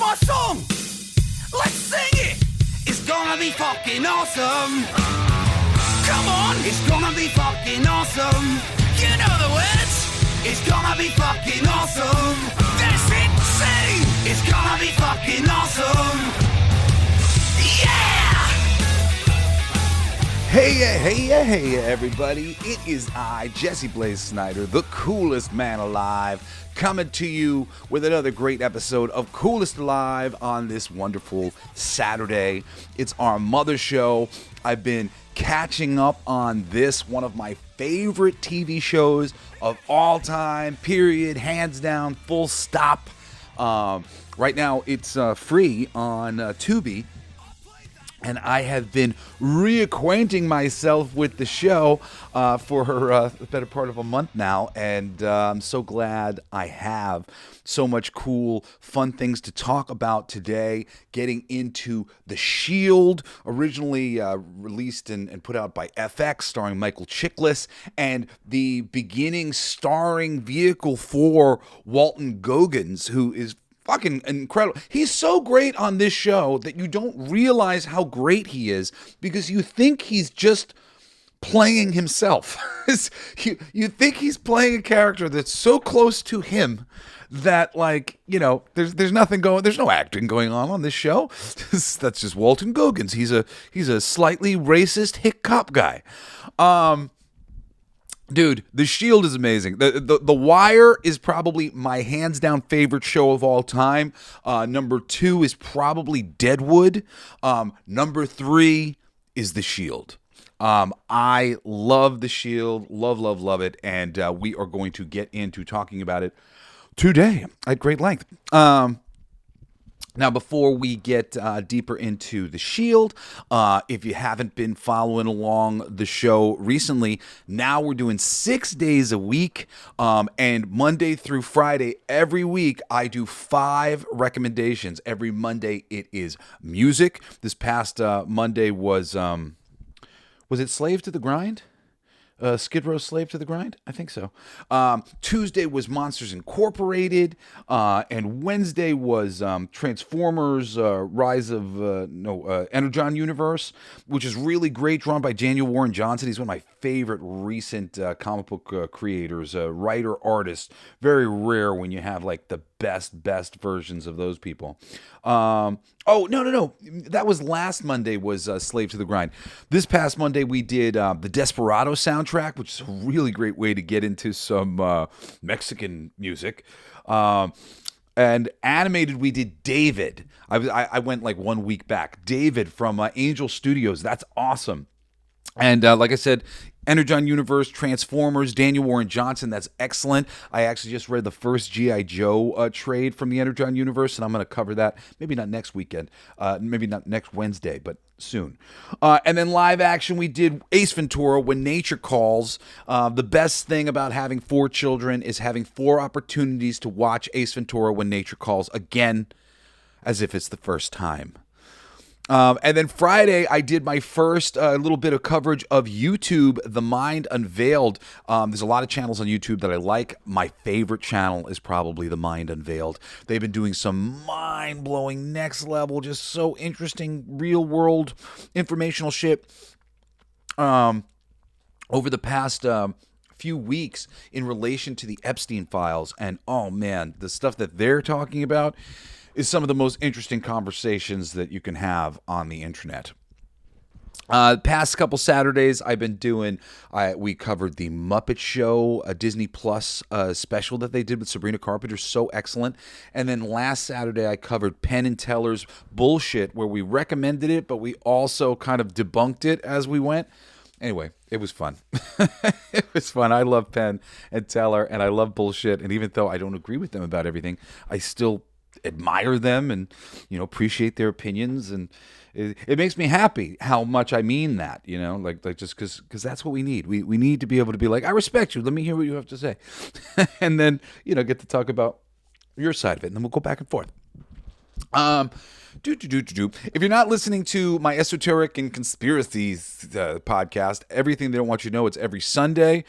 my song. Let's sing it. It's gonna be fucking awesome. Come on, it's gonna be fucking awesome. You know the words. It's gonna be fucking awesome. That's insane. It's gonna be fucking awesome. Yeah! Hey, everybody. It is I, Jesse Blaze Snider, the coolest man alive, coming to you with another great episode of Coolest Alive on this wonderful Saturday. It's our mother show. I've been catching up on this, one of my favorite TV shows of all time, period, hands down, full stop. Right now, it's free on Tubi. And I have been reacquainting myself with the show for the better part of a month now. And I'm so glad I have so much cool, fun things to talk about today. Getting into The Shield, originally released and put out by FX, starring Michael Chiklis. And the beginning starring vehicle for Walton Goggins, who is fucking incredible. He's so great on this show that you don't realize how great he is because you think he's just playing himself. you think he's playing a character that's so close to him that, like, you know, there's nothing going, there's no acting going on this show. That's just Walton Goggins. He's a slightly racist hick cop guy. Dude, The Shield is amazing. The Wire is probably my hands down favorite show of all time. Number 2 is probably Deadwood. Number 3 is The Shield. I love The Shield. Love it. And we are going to get into talking about it today at great length. Now, before we get deeper into The Shield, if you haven't been following along the show recently, now we're doing 6 days a week, and Monday through Friday, every week, I do 5 recommendations. Every Monday, it is music. This past Monday was it Slave to the Grind? Skid Row Slave to the Grind? I think so. Tuesday was Monsters Incorporated, and Wednesday was Transformers Rise of Energon Universe, which is really great, drawn by Daniel Warren Johnson. He's one of my favorite recent comic book creators, writer, artist. Very rare when you have like the best versions of those people. No. That was last Monday was Slave to the Grind. This past Monday we did the Desperado soundtrack, which is a really great way to get into some Mexican music. And animated, we did David. I went like 1 week back. David from Angel Studios. That's awesome. And like I said, Energon Universe, Transformers, Daniel Warren Johnson, that's excellent. I actually just read the first G.I. Joe trade from the Energon Universe, and I'm going to cover that maybe not next weekend, maybe not next Wednesday, but soon. And then live action, we did Ace Ventura, When Nature Calls. The best thing about having 4 children is having 4 opportunities to watch Ace Ventura, When Nature Calls again, as if it's the first time. And then Friday, I did my first little bit of coverage of YouTube, The Mind Unveiled. There's a lot of channels on YouTube that I like. My favorite channel is probably The Mind Unveiled. They've been doing some mind-blowing, next level, just so interesting, real-world informational shit over the past few weeks in relation to the Epstein files. And, oh, man, the stuff that they're talking about is some of the most interesting conversations that you can have on the internet. Past couple Saturdays, I've been doing, we covered the Muppet Show, a Disney Plus special that they did with Sabrina Carpenter, so excellent. And then last Saturday, I covered Penn and Teller's Bullshit, where we recommended it, but we also kind of debunked it as we went. Anyway, it was fun. It was fun. I love Penn and Teller, and I love Bullshit. And even though I don't agree with them about everything, I still admire them and, you know, appreciate their opinions, and it makes me happy how much I mean that, you know, like just because that's what we need. We need to be able to be like, I respect you, let me hear what you have to say. And then, you know, get to talk about your side of it, and then we'll go back and forth. If you're not listening to my esoteric and conspiracies podcast, Everything They Don't Want You to Know, it's every Sunday.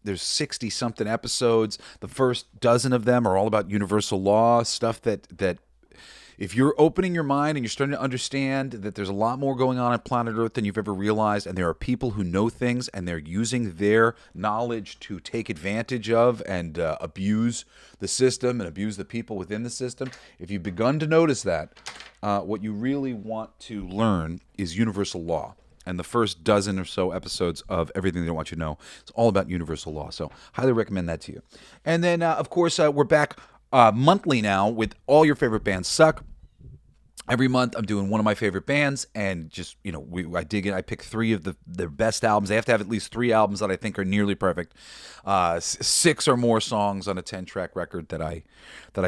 There's 60-something episodes. The first dozen of them are all about universal law, stuff that if you're opening your mind and you're starting to understand that there's a lot more going on planet Earth than you've ever realized, and there are people who know things and they're using their knowledge to take advantage of and abuse the system and abuse the people within the system, if you've begun to notice that, what you really want to learn is universal law. And the first dozen or so episodes of Everything They Don't Want You to Know, it's all about universal law. So highly recommend that to you. And then, of course, we're back monthly now with All Your Favorite Bands Suck. Every month I'm doing one of my favorite bands, and just, I dig it. I pick three of their best albums. They have to have at least 3 albums that I think are nearly perfect. 6 or more songs on a 10-track record that I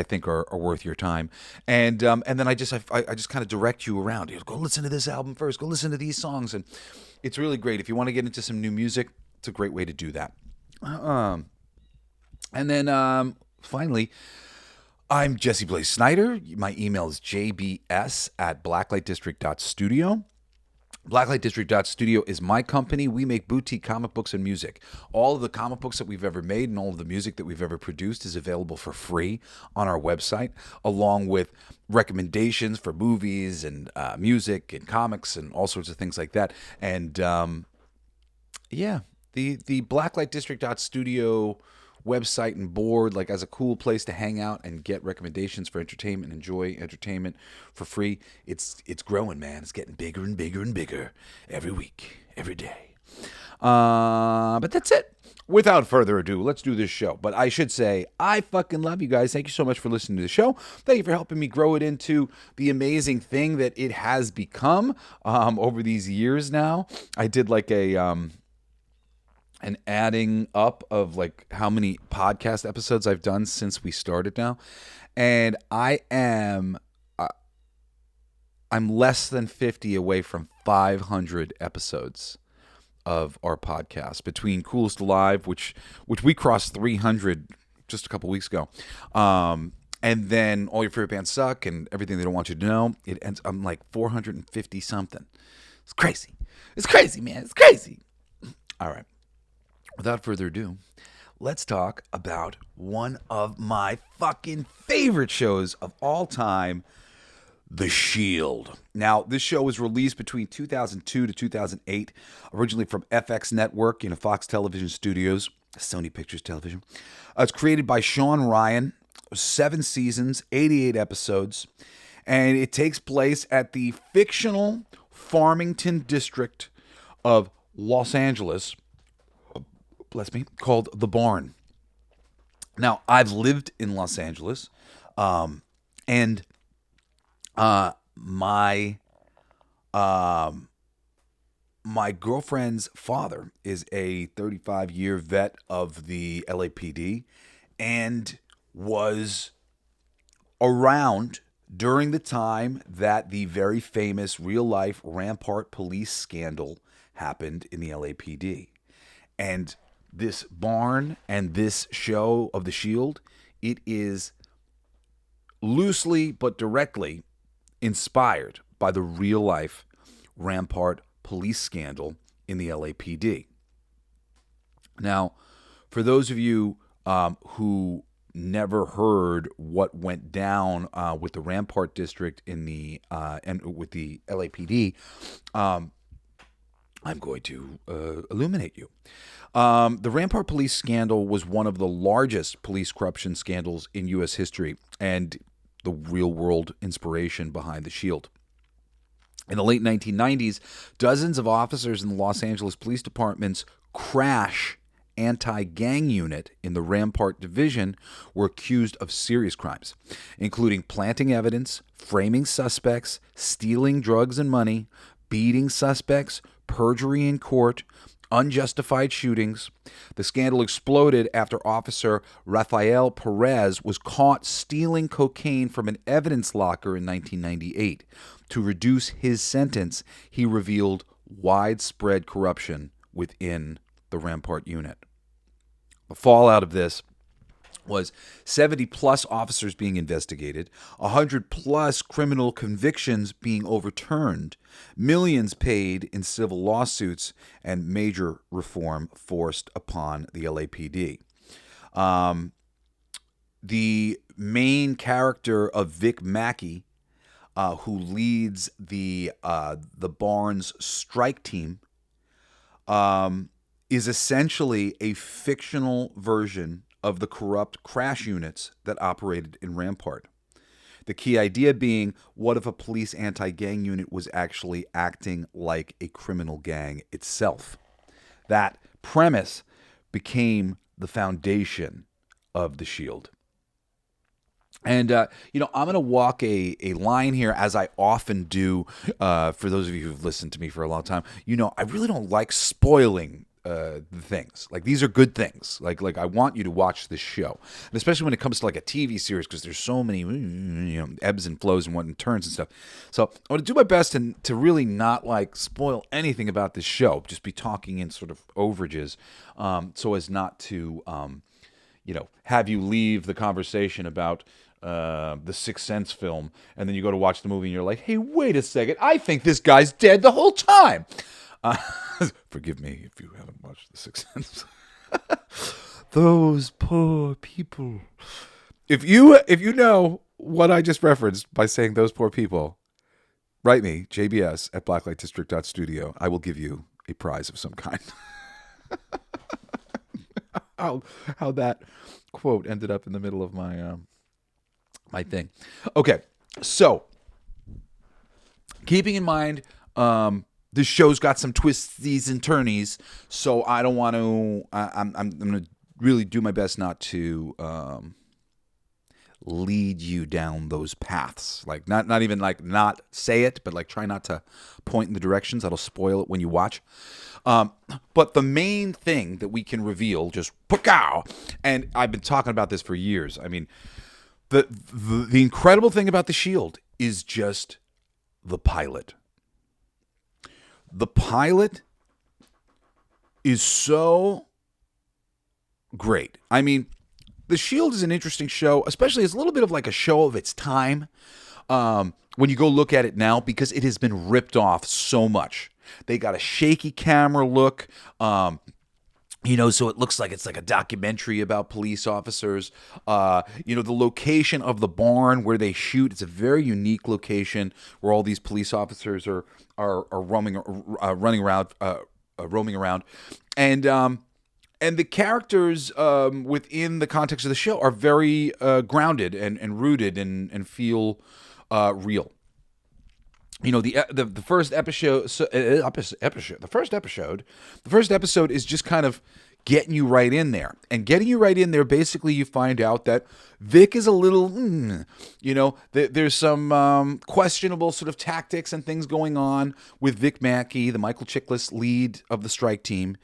think are worth your time. And then I just kind of direct you around. Go listen to this album first. Go listen to these songs, and it's really great. If you want to get into some new music, it's a great way to do that. And then finally, I'm Jesse Blaze Snider. My email is jbs@blacklightdistrict.studio. Blacklightdistrict.studio is my company. We make boutique comic books and music. All of the comic books that we've ever made and all of the music that we've ever produced is available for free on our website, along with recommendations for movies and music and comics and all sorts of things like that. And the Blacklightdistrict.studio website and board, like, as a cool place to hang out and get recommendations for entertainment, enjoy entertainment for free. It's growing, man. It's getting bigger and bigger and bigger every week, every day. But that's it. Without further ado, let's do this show. But I should say, I fucking love you guys. Thank you so much for listening to the show. Thank you for helping me grow it into the amazing thing that it has become over these years now. I did like an adding up of like how many podcast episodes I've done since we started now. And I'm less than 50 away from 500 episodes of our podcast, between Coolest Alive, which we crossed 300 just a couple weeks ago. And then All Your Favorite Bands Suck and Everything They Don't Want You to Know. I'm like 450 something. It's crazy. It's crazy, man. It's crazy. All right. Without further ado, let's talk about one of my fucking favorite shows of all time, The Shield. Now, this show was released between 2002 to 2008, originally from FX Network, Fox Television Studios, Sony Pictures Television. It's created by Sean Ryan, 7 seasons, 88 episodes, and it takes place at the fictional Farmington district of Los Angeles, called The Barn. Now, I've lived in Los Angeles, and my girlfriend's father is a 35-year vet of the LAPD and was around during the time that the very famous real-life Rampart Police Scandal happened in the LAPD. And this barn and this show of The Shield, it is loosely but directly inspired by the real-life Rampart Police Scandal in the LAPD. Now, for those of you who never heard what went down with the Rampart District in the and with the LAPD, I'm going to illuminate you. The Rampart Police Scandal was one of the largest police corruption scandals in U.S. history and the real-world inspiration behind The Shield. In the late 1990s, dozens of officers in the Los Angeles Police Department's crash anti-gang unit in the Rampart Division were accused of serious crimes, including planting evidence, framing suspects, stealing drugs and money, beating suspects, perjury in court, unjustified shootings. The scandal exploded after Officer Rafael Perez was caught stealing cocaine from an evidence locker in 1998. To reduce his sentence, he revealed widespread corruption within the Rampart unit. The fallout of this was 70-plus officers being investigated, 100-plus criminal convictions being overturned, millions paid in civil lawsuits, and major reform forced upon the LAPD. The main character of Vic Mackey who leads the Barnes strike team, is essentially a fictional version of the corrupt crash units that operated in Rampart. The key idea being, what if a police anti-gang unit was actually acting like a criminal gang itself? That premise became the foundation of The Shield. And, I'm going to walk a line here, as I often do. For those of you who've listened to me for a long time, I really don't like spoiling the things. Like, these are good things. Like I want you to watch this show, and especially when it comes to like a TV series, because there's so many ebbs and flows and turns and stuff. So I want to do my best to really not like spoil anything about this show. Just be talking in sort of overages, so as not to have you leave the conversation about the Sixth Sense film, and then you go to watch the movie and you're like, hey, wait a second, I think this guy's dead the whole time. Forgive me if you haven't watched The Sixth Sense. Those poor people. If you know what I just referenced by saying those poor people, write me, JBS at blacklightdistrict.studio. I will give you a prize of some kind. How that quote ended up in the middle of my my thing. Okay, so keeping in mind, this show's got some twisties and turnies, so I don't want to. I'm going to really do my best not to lead you down those paths. Like not even like not say it, but like try not to point in the directions that'll spoil it when you watch. But the main thing that we can reveal, just pow, and I've been talking about this for years. I mean, the incredible thing about The Shield is just the pilot. The pilot is so great. I mean, The Shield is an interesting show, especially it's a little bit of like a show of its time when you go look at it now, because it has been ripped off so much. They got a shaky camera look, so it looks like it's like a documentary about police officers. The location of the barn where they shoot, it's a very unique location where all these police officers are roaming around, and the characters within the context of the show are very grounded and rooted and feel real. The first episode. The first episode is just kind of getting you right in there, and getting you right in there. Basically, you find out that Vic is a little, there's some questionable sort of tactics and things going on with Vic Mackey, the Michael Chiklis lead of the strike team,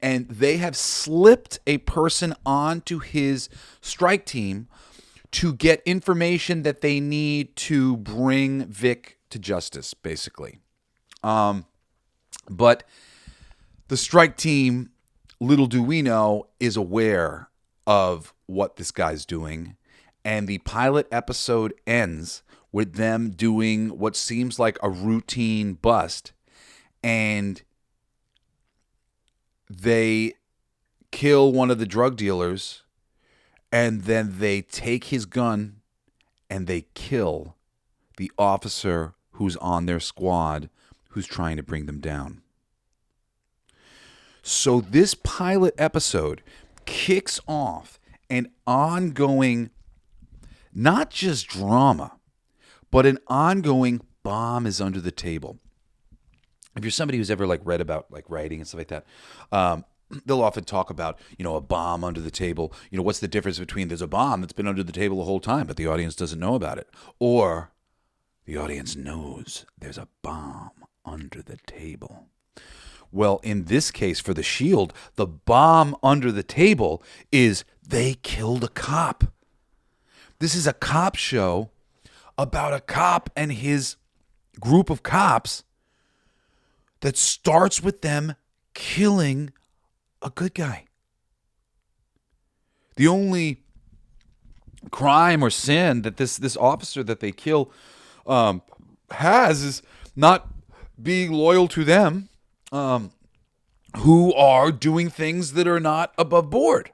and they have slipped a person onto his strike team to get information that they need to bring Vic to justice, basically. But the strike team, little do we know, is aware of what this guy's doing, and the pilot episode ends with them doing what seems like a routine bust, and they kill one of the drug dealers, and then they take his gun and they kill the officer who's on their squad who's trying to bring them down. So this pilot episode kicks off an ongoing, not just drama, but an ongoing bomb is under the table. If you're somebody who's ever read about writing and stuff like that, they'll often talk about, a bomb under the table. What's the difference between there's a bomb that's been under the table the whole time, but the audience doesn't know about it, or the audience knows there's a bomb under the table. Well, in this case, for The Shield, the bomb under the table is they killed a cop. This is a cop show about a cop and his group of cops that starts with them killing a good guy. The only crime or sin that this officer that they kill has is not being loyal to them, who are doing things that are not above board.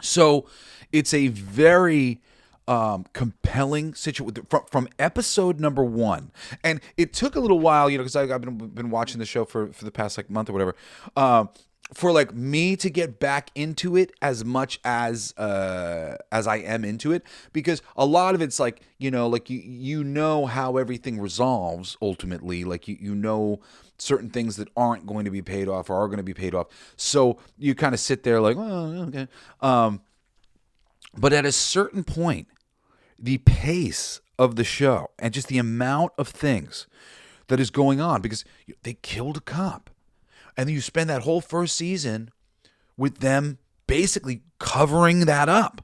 So it's a very compelling situation from episode number 1. And it took a little while, because I've been watching the show for the past like month or whatever, for like me to get back into it as much as I am into it, because a lot of it's like, like you know how everything resolves ultimately, like you know certain things that aren't going to be paid off or are going to be paid off, so you kind of sit there like, oh, okay. But at a certain point, the pace of the show and just the amount of things that is going on, because they killed a cop, and then you spend that whole first season with them basically covering that up,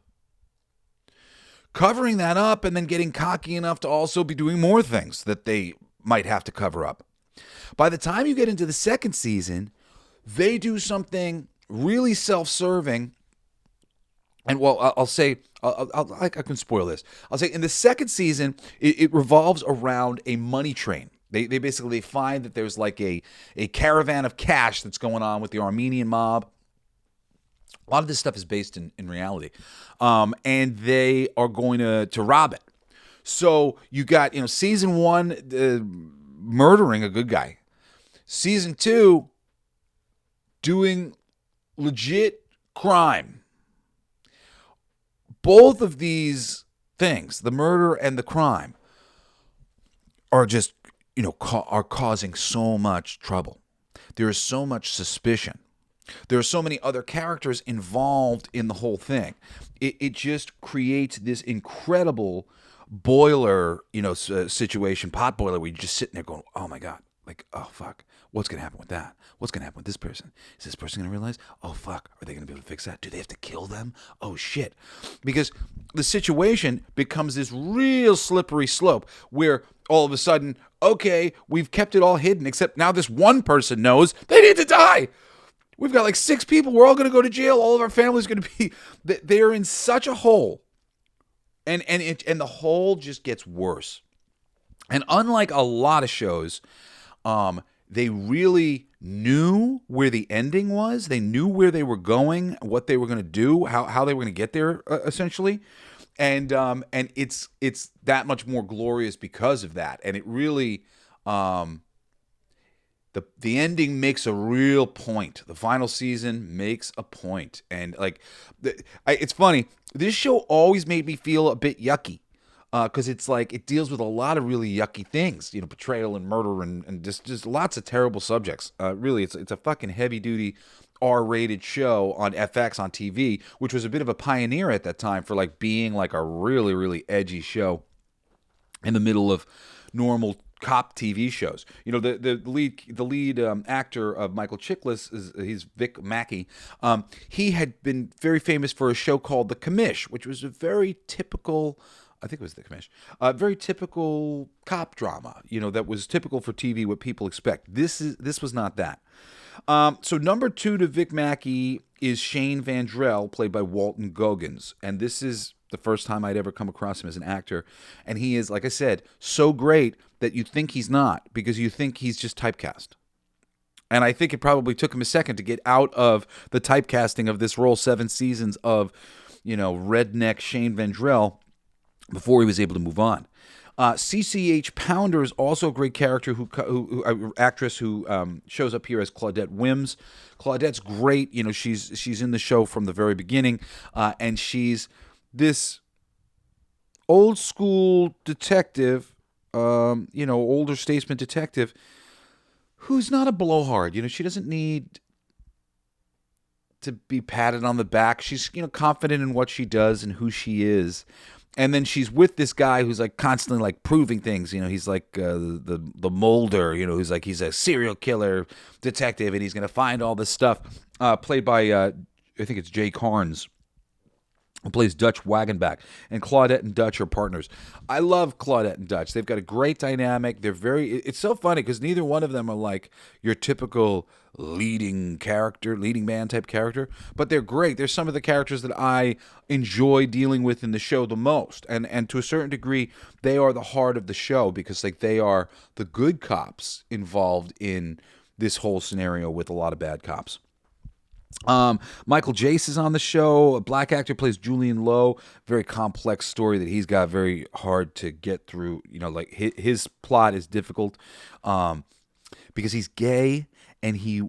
and then getting cocky enough to also be doing more things that they might have to cover up. By the time you get into the second season, they do something really self-serving. And well, I'll say, I can spoil this. I'll say in the second season, it revolves around a money train. They basically find that there's like a caravan of cash that's going on with the Armenian mob. A lot of this stuff is based in reality. And they are going to rob it. So you got, season 1 murdering a good guy. Season 2 doing legit crime. Both of these things, the murder and the crime, are just, are causing so much trouble. There is so much suspicion. There are so many other characters involved in the whole thing. It just creates this incredible boiler, situation, pot boiler, where you're just sitting there going, oh my God, like, oh fuck, what's going to happen with that? What's going to happen with this person? Is this person going to realize, oh fuck, are they going to be able to fix that? Do they have to kill them? Oh shit. Because the situation becomes this real slippery slope where all of a sudden, okay, we've kept it all hidden, except now this one person knows they need to die. We've got like 6 people. We're all going to go to jail. All of our family's going to be, they're in such a hole. And the hole just gets worse. And unlike a lot of shows, they really knew where the ending was. They knew where they were going, what they were going to do, how they were going to get there, essentially. And it's that much more glorious because of that. And it really, the ending makes a real point. The final season makes a point. And like, it's funny. This show always made me feel a bit yucky. Because it's like it deals with a lot of really yucky things, betrayal and murder and just lots of terrible subjects. Really, it's a fucking heavy duty R-rated show on FX on TV, which was a bit of a pioneer at that time for like being like a really, really edgy show in the middle of normal cop TV shows. The lead actor of Michael Chiklis he's Vic Mackey. He had been very famous for a show called The Commish, which was a very typical, I think it was The Commish, very typical cop drama, that was typical for TV, what people expect. This was not that. So number 2 to Vic Mackey is Shane Vandrell, played by Walton Goggins. And this is the first time I'd ever come across him as an actor. And he is, like I said, so great that you think he's not, because you think he's just typecast. And I think it probably took him a second to get out of the typecasting of this role, 7 seasons of, redneck Shane Vandrell, before he was able to move on. CCH Pounder is also a great character, actress who shows up here as Claudette Wims. Claudette's great. She's in the show from the very beginning, and she's this old school detective, older statesman detective, who's not a blowhard. She doesn't need to be patted on the back. She's confident in what she does and who she is. And then she's with this guy who's like constantly like proving things. He's like the Mulder, who's like, he's a serial killer detective, and he's going to find all this stuff. Played by, I think it's Jay Karnes, who plays Dutch Wagenbach. And Claudette and Dutch are partners. I love Claudette and Dutch. They've got a great dynamic. It's so funny because neither one of them are like your typical leading man type character, but they're great. They're some of the characters that I enjoy dealing with in the show the most. And to a certain degree, they are the heart of the show, because like they are the good cops involved in this whole scenario with a lot of bad cops. Michael Jace is on the show. A black actor plays Julian Lowe. Very complex story that he's got very hard to get through. Like his plot is difficult because he's gay and he's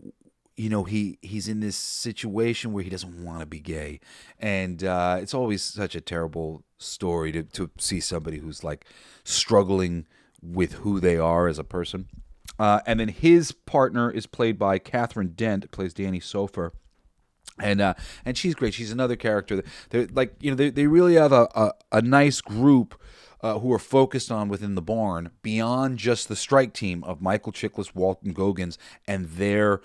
in this situation where he doesn't want to be gay, and it's always such a terrible story to see somebody who's like struggling with who they are as a person. And then his partner is played by Catherine Dent, plays Danny Sofer. And she's great. She's another character. They really have a nice group who are focused on within the barn beyond just the strike team of Michael Chiklis, Walton Goggins, and their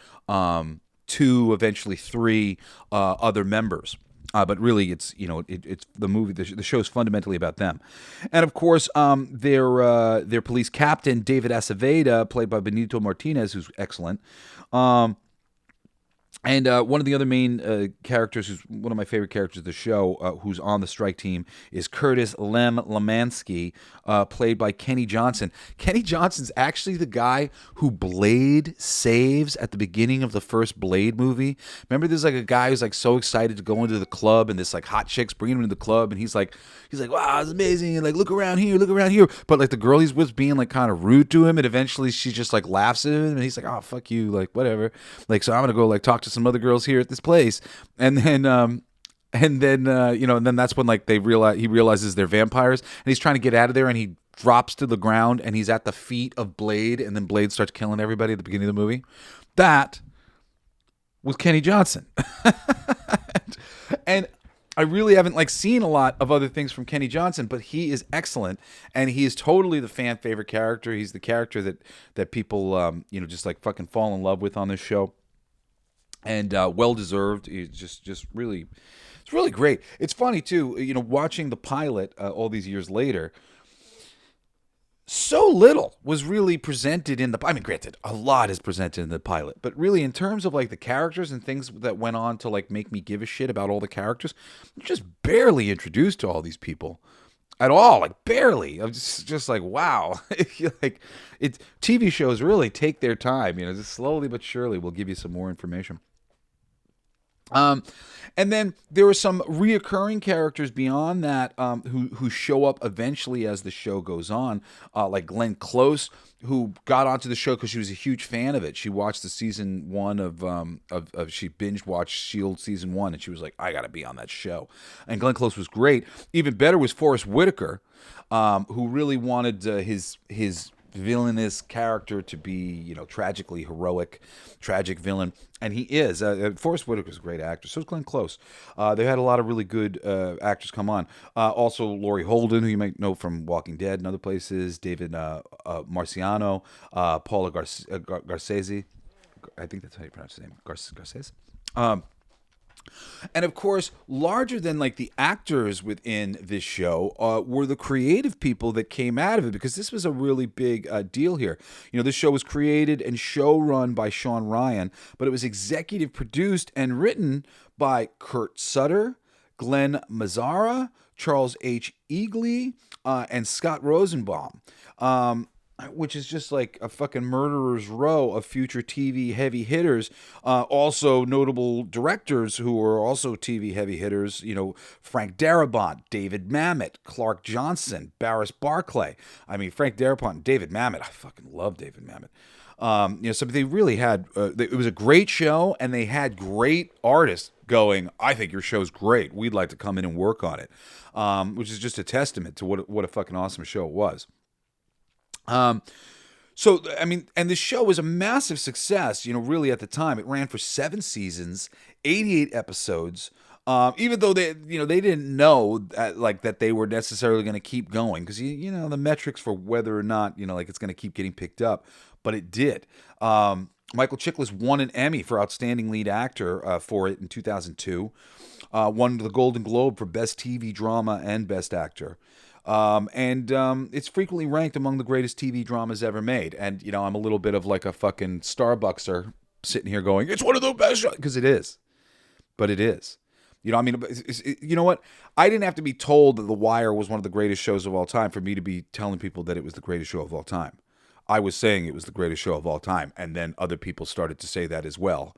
two, eventually three other members. But really, it's the movie. The show is fundamentally about them, and of course, their police captain David Aceveda, played by Benito Martinez, who's excellent. And one of the other main characters, who's one of my favorite characters of the show, who's on the strike team, is Curtis Lemansky, played by Kenny Johnson. Kenny Johnson's actually the guy who Blade saves at the beginning of the first Blade movie. Remember, there's like a guy who's like so excited to go into the club, and this like hot chick's bringing him into the club, and he's like, wow, it's amazing, and like look around here, but like the girl he's with being like kind of rude to him, and eventually she just like laughs at him, and he's like, oh fuck you, like whatever, like so I'm gonna go like talk to some other girls here at this place, and then that's when like he realizes they're vampires, and he's trying to get out of there, and he drops to the ground, and he's at the feet of Blade, and then Blade starts killing everybody at the beginning of the movie. That was Kenny Johnson. And I really haven't like seen a lot of other things from Kenny Johnson, but he is excellent, and he is totally the fan favorite character. He's the character that people just like fucking fall in love with on this show. And well deserved. It's just really, it's really great. It's funny too, watching the pilot all these years later. So little was really presented in the. I mean, granted, a lot is presented in the pilot, but really, in terms of like the characters and things that went on to like make me give a shit about all the characters, I'm just barely introduced to all these people at all, like barely. I'm just like, wow. Like, TV shows really take their time, just slowly but surely will give you some more information. And then there are some reoccurring characters beyond that who show up eventually as the show goes on, like Glenn Close, who got onto the show because she was a huge fan of it. She watched the season one of she binge watched S.H.I.E.L.D. season 1, and she was like, I got to be on that show. And Glenn Close was great. Even better was Forrest Whitaker, who really wanted his villainous character to be, tragically heroic, tragic villain, and he is. Forrest Whitaker's a great actor. So is Glenn Close. They had a lot of really good actors come on. Also, Laurie Holden, who you might know from Walking Dead and other places. David Marciano, Paula Garcese. I think that's how you pronounce his name. Garcese. And of course, larger than like the actors within this show were the creative people that came out of it, because this was a really big deal here. This show was created and show run by Sean Ryan, but it was executive produced and written by Kurt Sutter, Glenn Mazzara, Charles H. Eagley, and Scott Rosenbaum. Which is just like a fucking murderer's row of future TV heavy hitters. Also notable directors who are also TV heavy hitters, Frank Darabont, David Mamet, Clark Johnson, Barris Barclay. I mean, Frank Darabont and David Mamet, I fucking love David Mamet. So they really had, it was a great show, and they had great artists going, I think your show's great. We'd like to come in and work on it. Which is just a testament to what a fucking awesome show it was. So, I mean, and the show was a massive success, really at the time. It ran for 7 seasons, 88 episodes, even though they didn't know that they were necessarily going to keep going, because, the metrics for whether or not, it's going to keep getting picked up, but it did. Michael Chiklis won an Emmy for Outstanding Lead Actor for it in 2002, won the Golden Globe for Best TV Drama and Best Actor. And it's frequently ranked among the greatest TV dramas ever made. And, I'm a little bit of like a fucking Starbuckser sitting here going, it's one of the best shows, because it is. But it is. You know what? I didn't have to be told that The Wire was one of the greatest shows of all time for me to be telling people that it was the greatest show of all time. I was saying it was the greatest show of all time, and then other people started to say that as well.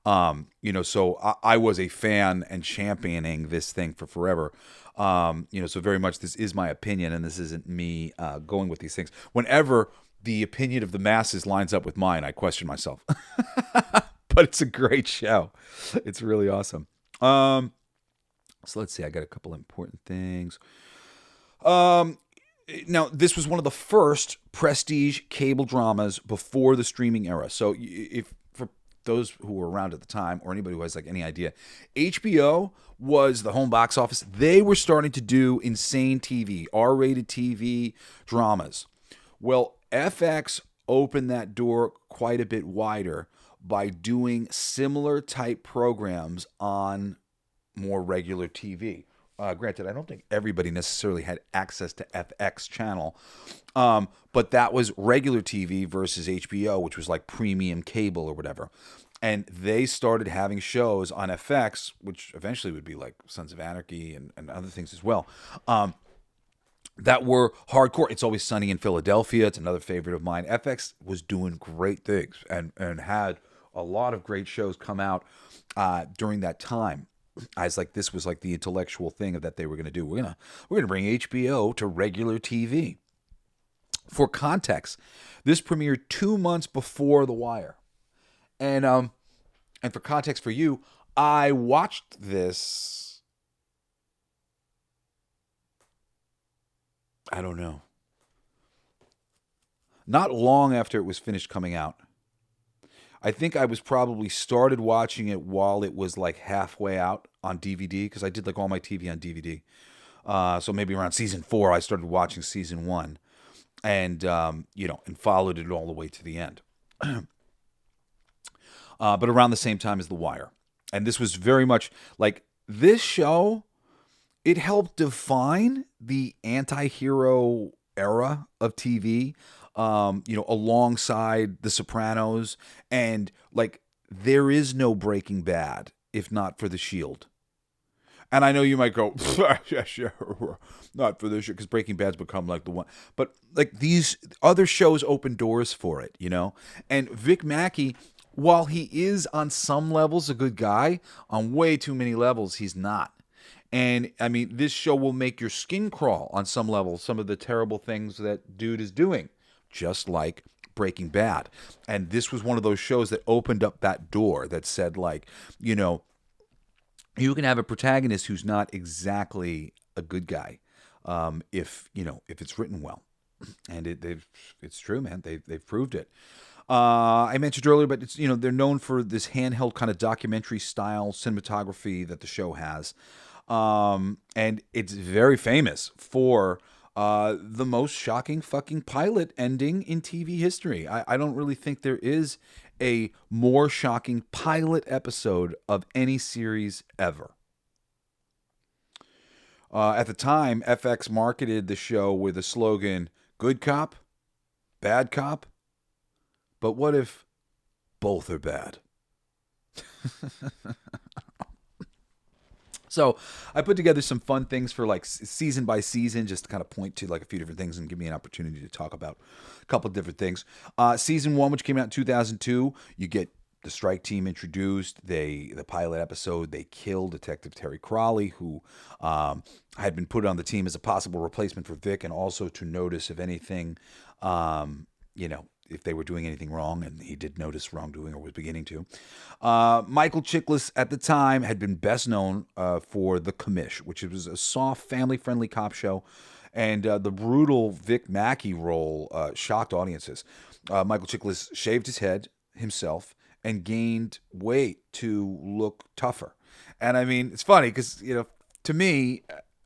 So I was a fan and championing this thing for forever. So very much this is my opinion, and this isn't me going with these things. Whenever the opinion of the masses lines up with mine, I question myself. But it's a great show. It's really awesome. So let's see. I got a couple important things. Now, this was one of the first prestige cable dramas before the streaming era. So if for those who were around at the time, or anybody who has like any idea, HBO was the home box office. They were starting to do insane TV, R-rated TV dramas. Well, FX opened that door quite a bit wider by doing similar type programs on more regular TV. Granted, I don't think everybody necessarily had access to FX channel, but that was regular TV versus HBO, which was like premium cable or whatever. And they started having shows on FX, which eventually would be like Sons of Anarchy and other things as well, that were hardcore. It's Always Sunny in Philadelphia. It's another favorite of mine. FX was doing great things and had a lot of great shows come out during that time. As like this was like the intellectual thing that they were going to do. We're gonna bring HBO to regular TV. For context, this premiered 2 months before The Wire, and for context for you, I watched this. I don't know. Not long after it was finished coming out. I think I was probably started watching it while it was like halfway out on DVD, because I did like all my TV on DVD. So maybe around season 4, I started watching season 1, and and followed it all the way to the end. But around the same time as The Wire, and this was very much like this show. It helped define the anti-hero era of TV. Alongside The Sopranos, and like there is no Breaking Bad if not for The Shield. And I know you might go, yeah, sure, not for this shit, because Breaking Bad's become like the one. But like these other shows open doors for it, And Vic Mackey, while he is on some levels a good guy, on way too many levels he's not. And I mean, this show will make your skin crawl on some level, some of the terrible things that dude is doing. Just like Breaking Bad. And this was one of those shows that opened up that door that said, like, you can have a protagonist who's not exactly a good guy, if it's written well. And it's true, man. They've proved it. I mentioned earlier, but it's they're known for this handheld kind of documentary style cinematography that the show has, and it's very famous for the most shocking fucking pilot ending in TV history. I don't really think there is a more shocking pilot episode of any series ever. At the time, FX marketed the show with the slogan, "Good cop, bad cop, but what if both are bad?" So I put together some fun things for like season by season, just to kind of point to like a few different things and give me an opportunity to talk about a couple of different things. Season 1, which came out in 2002, you get the strike team introduced. The pilot episode, they kill Detective Terry Crawley, who had been put on the team as a possible replacement for Vic, and also to notice if anything, if they were doing anything wrong, and he did notice wrongdoing, or was beginning to. Michael Chiklis at the time had been best known for The Commish, which was a soft, family-friendly cop show, and the brutal Vic Mackey role shocked audiences. Michael Chiklis shaved his head himself and gained weight to look tougher. And I mean, it's funny because, to me,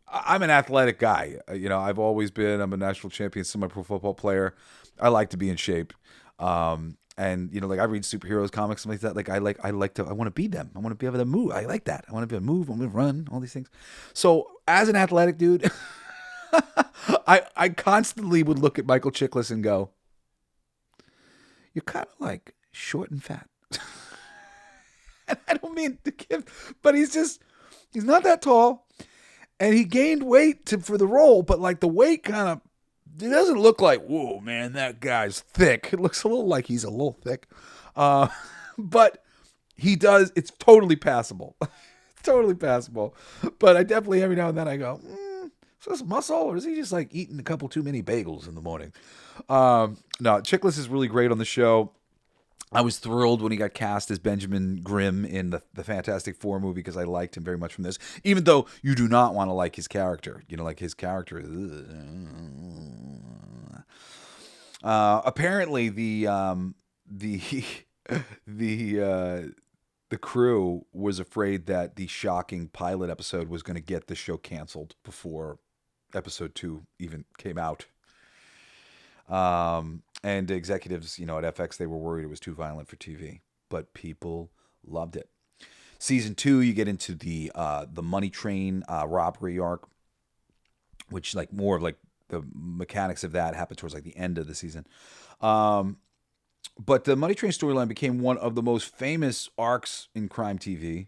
I'm an athletic guy. I've always been. I'm a national champion semi-pro football player. I like to be in shape. And I read superheroes comics, something like that. I want to be them. I want to be able to move. I like that. I want to be able to move. I want to run, all these things. So as an athletic dude, I constantly would look at Michael Chiklis and go, "You're kind of like short and fat." And I don't mean to give, but he's not that tall. And he gained weight for the role, but like the weight kind of, it doesn't look like, whoa, man, that guy's thick. It looks a little like he's a little thick. But He does. It's totally passable. It's totally passable. But I definitely, every now and then I go, is this muscle, or is he just like eating a couple too many bagels in the morning? No, Chiklis is really great on the show. I was thrilled when he got cast as Benjamin Grimm in the Fantastic Four movie because I liked him very much from this. Even though you do not want to like his character, like his character is. Apparently the crew was afraid that the shocking pilot episode was going to get the show canceled before episode 2 even came out. And executives, at FX, they were worried it was too violent for TV, but people loved it. Season 2, you get into the Money Train robbery arc, which like more of like the mechanics of that happened towards like the end of the season. But the Money Train storyline became one of the most famous arcs in crime TV.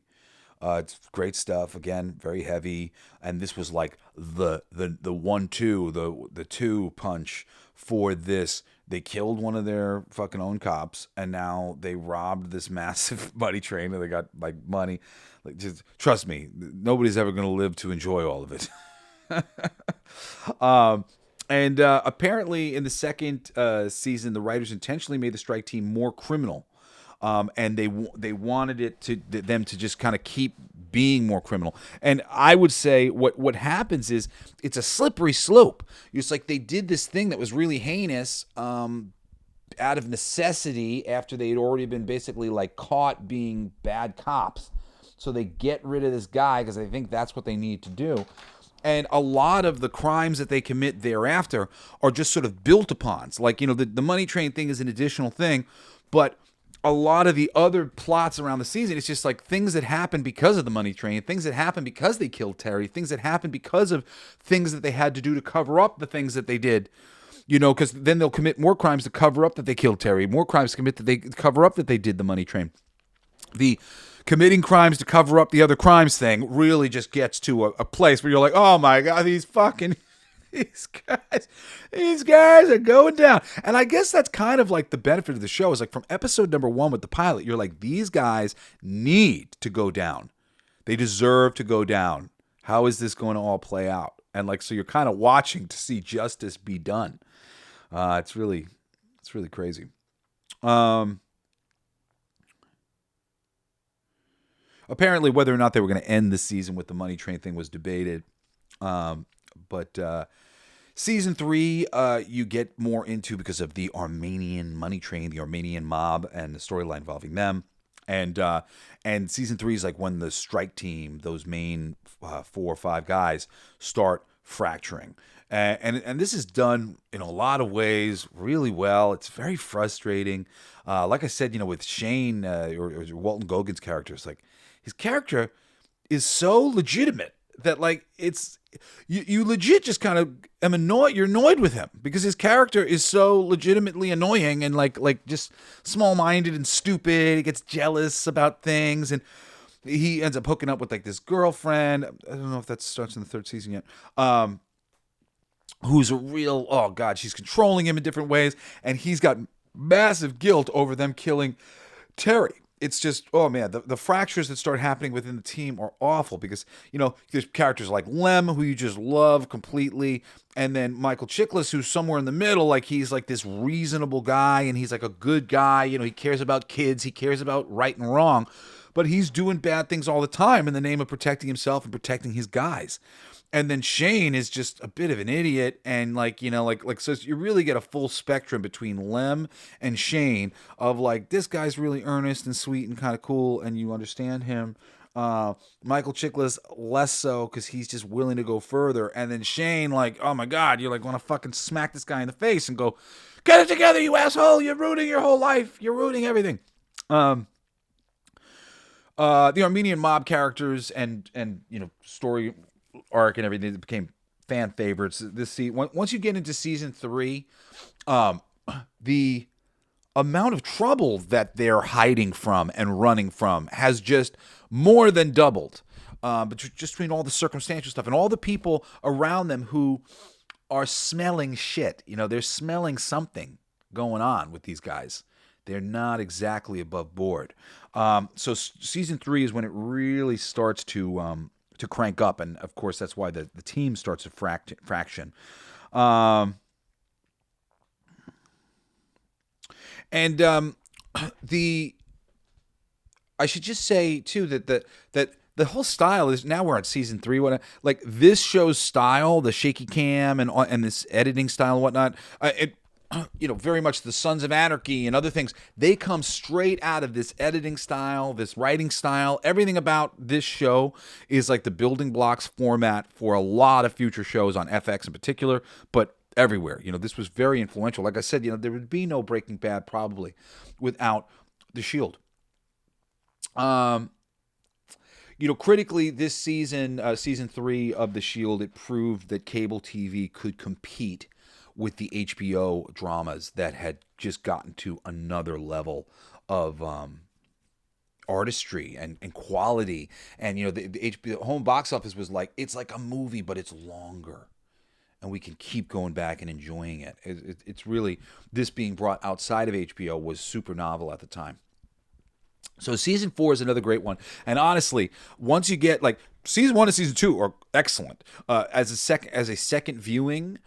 It's great stuff. Again, very heavy, and this was like the 1-2, the 2 punch for this. They killed one of their fucking own cops, and now they robbed this massive money train, and they got like money. Like, just trust me, nobody's ever going to live to enjoy all of it. And apparently, in the second season, the writers intentionally made the strike team more criminal. And they wanted them to just kind of keep being more criminal. And I would say what happens is it's a slippery slope. It's like they did this thing that was really heinous out of necessity after they had already been basically like caught being bad cops. So they get rid of this guy because they think that's what they need to do. And a lot of the crimes that they commit thereafter are just sort of built upon. It's like, the money train thing is an additional thing, but a lot of the other plots around the season, it's just like things that happen because of the money train, things that happen because they killed Terry, things that happen because of things that they had to do to cover up the things that they did, because then they'll commit more crimes to cover up that they killed Terry, more crimes to commit that they cover up that they did the money train. The committing crimes to cover up the other crimes thing really just gets to a place where you're like, oh my God, these guys are going down. And I guess that's kind of like the benefit of the show is like from episode number 1 with the pilot, you're like, these guys need to go down. They deserve to go down. How is this going to all play out? And like, so you're kind of watching to see justice be done. It's really crazy. Apparently, whether or not they were going to end the season with the money train thing was debated. But season 3, you get more into because of the Armenian money train, the Armenian mob, and the storyline involving them. And season 3 is like when the strike team, those main 4 or 5 guys, start fracturing. And this is done in a lot of ways really well. It's very frustrating. Like I said, with Shane or Walton Goggins' character, it's like his character is so legitimate that like it's you legit just kind of am annoyed. You're annoyed with him because his character is so legitimately annoying and like just small-minded and stupid. He gets jealous about things and he ends up hooking up with like this girlfriend. I don't know if that starts in the 3rd season yet. Who's a real, oh God, she's controlling him in different ways. And he's got massive guilt over them killing Terry. It's just, oh man, the fractures that start happening within the team are awful because, there's characters like Lem, who you just love completely. And then Michael Chiklis, who's somewhere in the middle, like he's like this reasonable guy and he's like a good guy. He cares about kids. He cares about right and wrong, but he's doing bad things all the time in the name of protecting himself and protecting his guys. And then Shane is just a bit of an idiot, and so you really get a full spectrum between Lem and Shane of like this guy's really earnest and sweet and kind of cool, and you understand him. Michael Chiklis less so because he's just willing to go further, and then Shane like, oh my God, you're like want to fucking smack this guy in the face and go, get it together, you asshole! You're ruining your whole life. You're ruining everything. The Armenian mob characters and story arc and everything became fan favorites this season. Once you get into season 3, the amount of trouble that they're hiding from and running from has just more than doubled. But just between all the circumstantial stuff and all the people around them who are smelling shit, they're smelling something going on with these guys. They're not exactly above board. So season 3 is when it really starts to crank up, and of course that's why the team starts to fraction. Um, and the I should just say too that the whole style is, now we're on season 3. Like this show's style, the shaky cam and this editing style and whatnot. It very much the Sons of Anarchy and other things. They come straight out of this editing style, this writing style. Everything about this show is like the building blocks format for a lot of future shows on FX in particular, but everywhere. This was very influential. Like I said, there would be no Breaking Bad probably without The Shield. Critically, this season, season 3 of The Shield, it proved that cable TV could compete with the HBO dramas that had just gotten to another level of artistry and quality. And the HBO home box office was like, it's like a movie, but it's longer, and we can keep going back and enjoying it. It's really, this being brought outside of HBO was super novel at the time. So season 4 is another great one. And honestly, once you get like season 1 and season 2 are excellent. As a second viewing,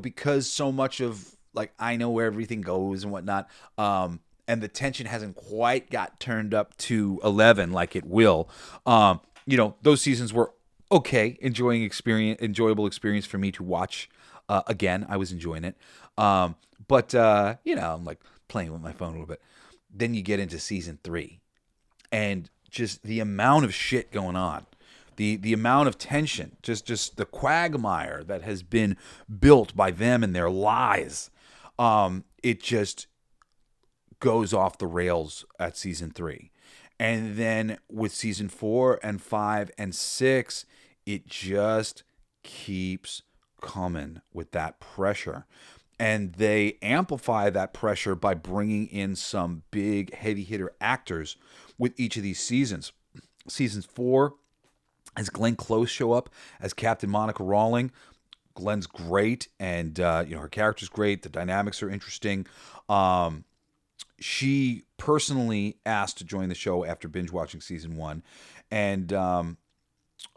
because so much of like I know where everything goes and whatnot, and the tension hasn't quite got turned up to 11 like it will. Those seasons were okay, enjoyable experience for me to watch. Again, I was enjoying it. But I'm like playing with my phone a little bit. Then you get into season 3, and just the amount of shit going on, the amount of tension, just the quagmire that has been built by them and their lies, it just goes off the rails at season 3. And then with season 4 and 5 and 6, it just keeps coming with that pressure. And they amplify that pressure by bringing in some big heavy hitter actors with each of these seasons. Season 4 has Glenn Close show up as Captain Monica Rawling. Glenn's great, and her character's great. The dynamics are interesting. She personally asked to join the show after binge watching season 1, and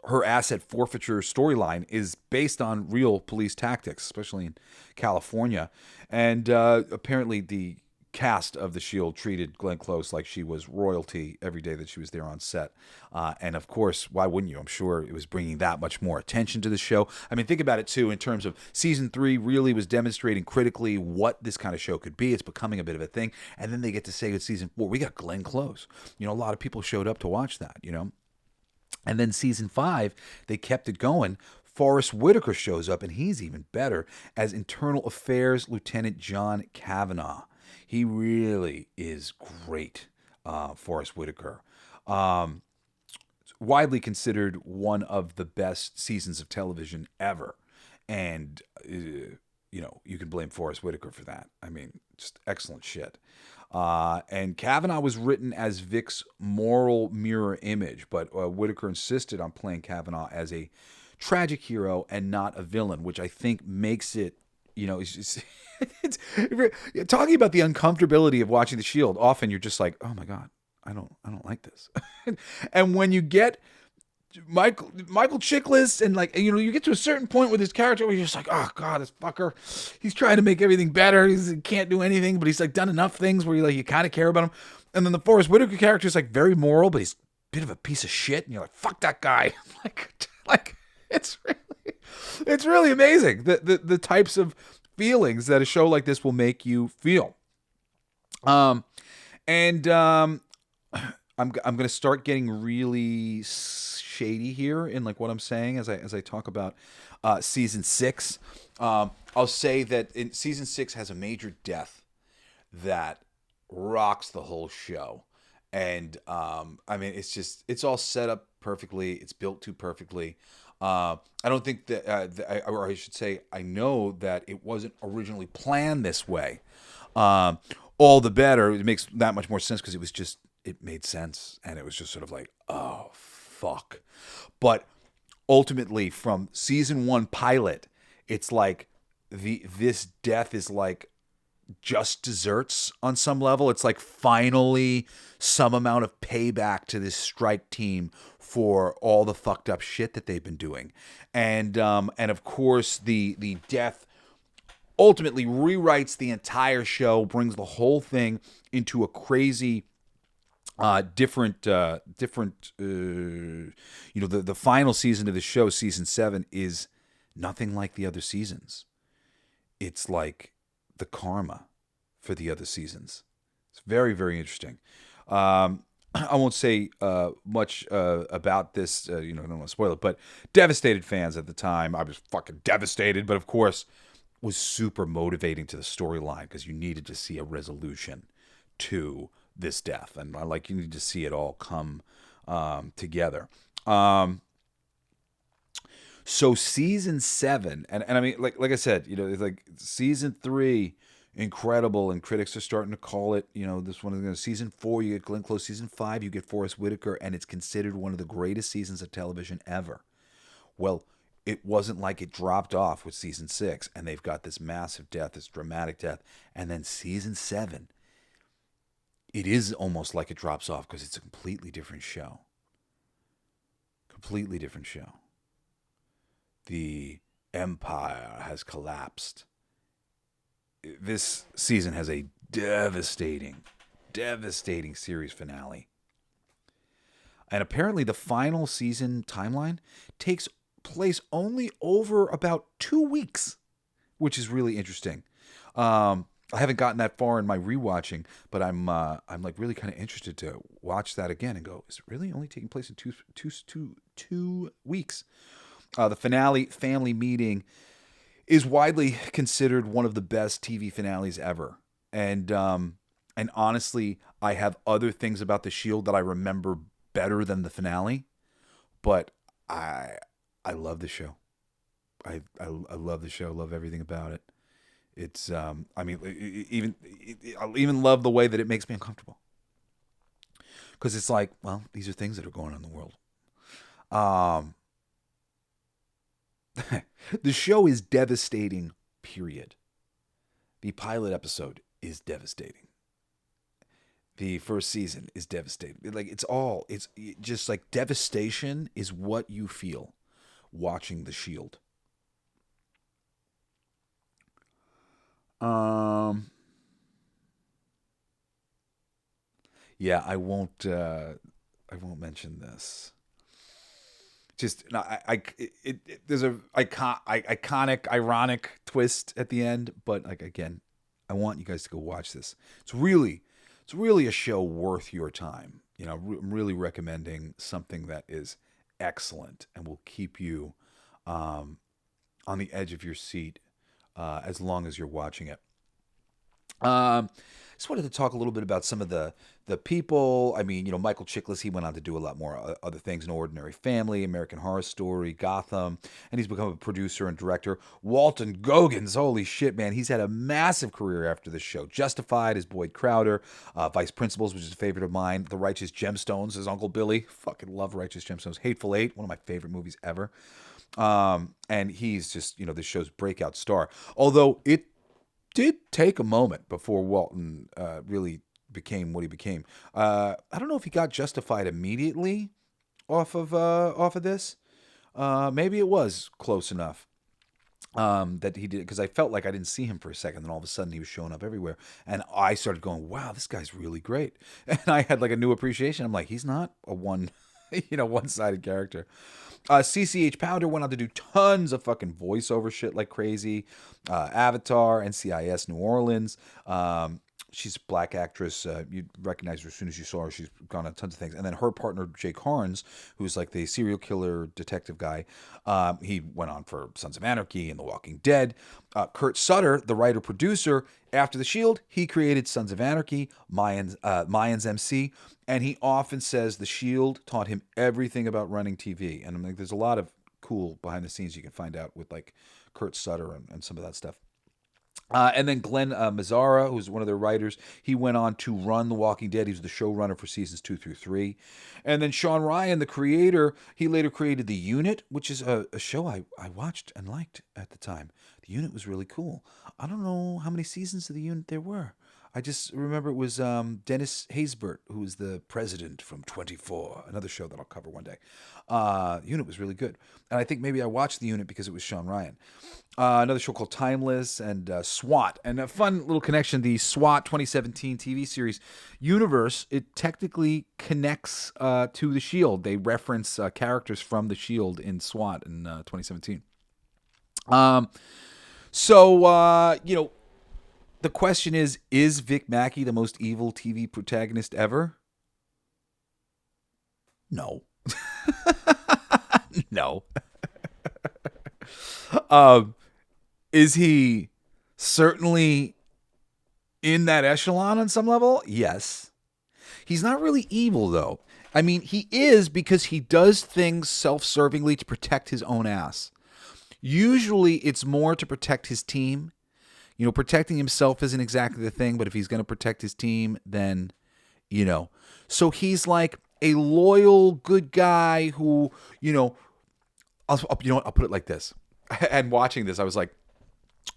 her asset forfeiture storyline is based on real police tactics, especially in California. And apparently the cast of The Shield treated Glenn Close like she was royalty every day that she was there on set. And of course, why wouldn't you? I'm sure it was bringing that much more attention to the show. I mean, think about it too, in terms of season 3 really was demonstrating critically what this kind of show could be. It's becoming a bit of a thing. And then they get to say with season 4, we got Glenn Close. A lot of people showed up to watch that, And then season 5, they kept it going. Forrest Whitaker shows up, and he's even better as Internal Affairs Lieutenant John Kavanaugh. He really is great, Forrest Whitaker. Widely considered one of the best seasons of television ever. And, you can blame Forrest Whitaker for that. I mean, just excellent shit. And Kavanaugh was written as Vic's moral mirror image, but Whitaker insisted on playing Kavanaugh as a tragic hero and not a villain, which I think makes it, it's just, it's talking about the uncomfortability of watching The Shield. Often you're just like, oh my God, I don't like this. And when you get Michael Chiklis, and you get to a certain point with his character where you're just like, oh God, this fucker, he's trying to make everything better. He can't do anything, but he's done enough things where you kind of care about him. And then the Forrest Whitaker character is very moral, but he's a bit of a piece of shit, and you're like, fuck that guy. like it's really amazing the types of feelings that a show like this will make you feel. I'm going to start getting really shady here in what I'm saying as I talk about season 6. I'll say that in season 6 has a major death that rocks the whole show. And it's all set up perfectly. It's built too perfectly. I don't think that, or I should say, I know that it wasn't originally planned this way. All the better. It makes that much more sense because it made sense, and it was just sort of like, oh, fuck. But ultimately, from season 1 pilot, it's like this death is like just desserts on some level. It's like finally some amount of payback to this strike team for all the fucked up shit that they've been doing. And of course the death ultimately rewrites the entire show, brings the whole thing into a crazy different the final season of the show, season 7, is nothing like the other seasons. It's like the karma for the other seasons. It's very, very interesting. I won't say much about this, I don't want to spoil it, but devastated fans at the time. I was fucking devastated, but of course was super motivating to the storyline because you needed to see a resolution to this death, and you need to see it all come together. So season 7, and I mean, like I said, it's like season 3, incredible, and critics are starting to call it, this one is season 4, you get Glenn Close. Season 5, you get Forrest Whitaker, and it's considered one of the greatest seasons of television ever. Well, it wasn't like it dropped off with season 6, and they've got this massive death, this dramatic death, and then season 7, it is almost like it drops off because it's a completely different show. Completely different show. The empire has collapsed. This season has a devastating series finale. And apparently the final season timeline takes place only over about 2 weeks, which is really interesting. I haven't gotten that far in my rewatching, but I'm like really kind of interested to watch that again and go, is it really only taking place in two weeks? The finale, Family Meeting, is widely considered one of the best TV finales ever. And honestly, I have other things about The Shield that I remember better than the finale, but I love the show. I love the show. I love everything about it. It's I even love the way that it makes me uncomfortable, because it's like, well, these are things that are going on in the world. The show is devastating, period. The pilot episode is devastating. The first season is devastating. It's just like devastation is what you feel watching The Shield. Yeah, I won't mention this. Just there's a iconic, ironic twist at the end, but again, I want you guys to go watch this. It's really a show worth your time. I'm really recommending something that is excellent and will keep you on the edge of your seat as long as you're watching it. Just wanted to talk a little bit about some of the people. I mean, Michael Chiklis, he went on to do a lot more other things: An Ordinary Family, American Horror Story, Gotham, and he's become a producer and director. Walton Goggins, holy shit, man, he's had a massive career after this show. Justified as Boyd Crowder, Vice Principals, which is a favorite of mine. The Righteous Gemstones as Uncle Billy, fucking love Righteous Gemstones. Hateful Eight, one of my favorite movies ever. And he's just, this show's breakout star. Although it did take a moment before Walton really became what he became. I don't know if he got Justified immediately off of this. Maybe it was close enough that he did, because I felt like I didn't see him for a second, then all of a sudden he was showing up everywhere, and I started going, wow, this guy's really great. And I had like a new appreciation. I'm like, he's not a one-sided character. CCH Pounder went on to do tons of fucking voiceover shit like crazy. Avatar, NCIS New Orleans. She's a black actress. You'd recognize her as soon as you saw her. She's gone on tons of things. And then her partner, Jay Karnes, who's like the serial killer detective guy, he went on for Sons of Anarchy and The Walking Dead. Kurt Sutter, the writer-producer, after The Shield, he created Sons of Anarchy, Mayans MC, and he often says The Shield taught him everything about running TV. And I'm like, there's a lot of cool behind the scenes you can find out with like Kurt Sutter and some of that stuff. And then Glenn Mazzara, who's one of their writers, he went on to run The Walking Dead. He was the showrunner for seasons 2 through 3. And then Sean Ryan, the creator, he later created The Unit, which is a show I watched and liked at the time. The Unit was really cool. I don't know how many seasons of The Unit there were. I just remember it was Dennis Haysbert, who was the president from 24, another show that I'll cover one day. Unit was really good. And I think maybe I watched The Unit because it was Sean Ryan. Another show called Timeless and SWAT. And a fun little connection, the SWAT 2017 TV series universe, it technically connects to The Shield. They reference characters from The Shield in SWAT in 2017. The question is Vic Mackey the most evil TV protagonist ever? No. No. Is he certainly in that echelon on some level? Yes. He's not really evil, though. I mean, he is because he does things self-servingly to protect his own ass. Usually, it's more to protect his team. You know, protecting himself isn't exactly the thing, but if he's going to protect his team, then, you know. So he's like a loyal, good guy who, I'll put it like this. And watching this, I was like,